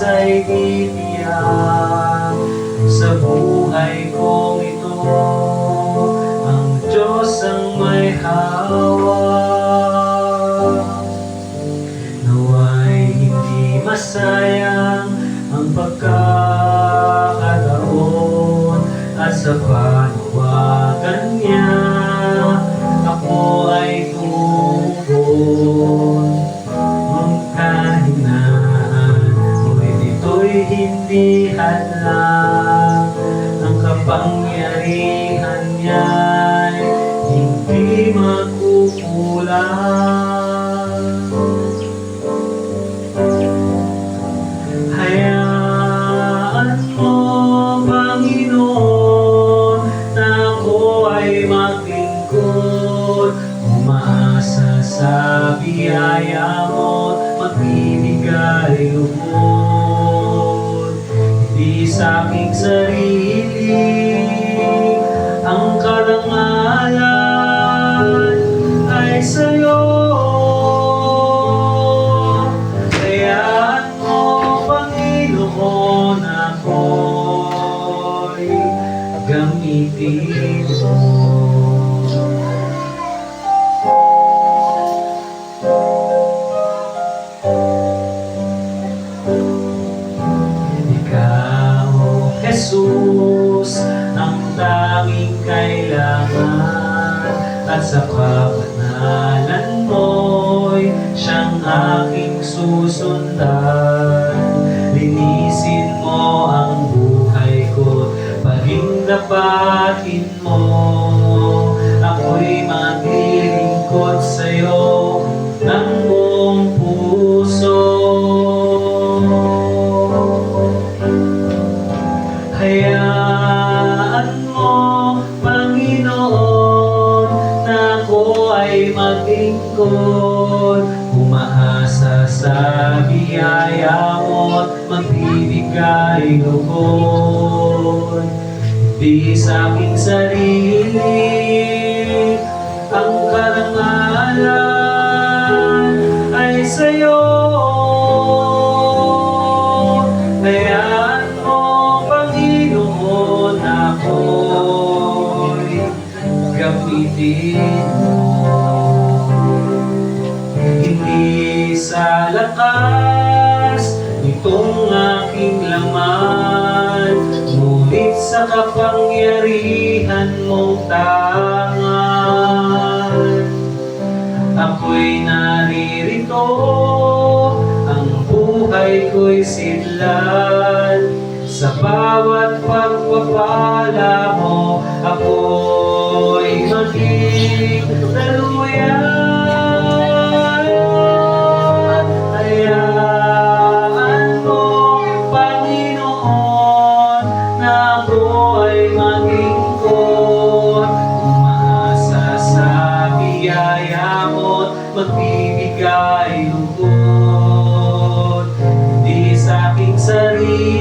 ay titiyak sa buhay kong ito. Ang Diyos ang may hawak. Nawa'y hindi masayang ang pagkakataon, at sa panawagan niya ako ay tumugon. Ang kahinaan, ngunit ito'y hindi hadlang. Ang kapangyarihan niya'y hindi magkukulang. Hayaan mo, Panginoon, na ako ay maglingkod, umaasa sa biyaya mo't magbibigay lubod. Hindi sa aking sarili ang karangalan, ay sa'yo. Hayaan mo, Panginoon, ako'y gamitin mo. Jesus, ang tanging kailangan, at sa kapanalan mo'y siyang aking susundan. Linisin mo ang buhay ko, pagindapatin mo. Ako'y maglilingkod sa'yo ng buong puso. Hayaan mo, Panginoon, na ako ay maglingkod, umaasa sa biyaya mo't magbibigay lugod. Di sa aking sarili ang karangalan, ay sa'yo. Hayaan mo, Panginoon, ako'y gamitin mo. Hindi sa lakas nitong aking laman, ngunit sa kapangyarihan mong tangan. Ako'y naririto, ang buhay ko'y sidlan. Sa bawat pagpapala mo, ako'y maging daluyan. Hayaan mo, Panginoon, na ako ay maglingkod, umaasa sa biyaya mo't magbibigay lugod. Di sa aking sarili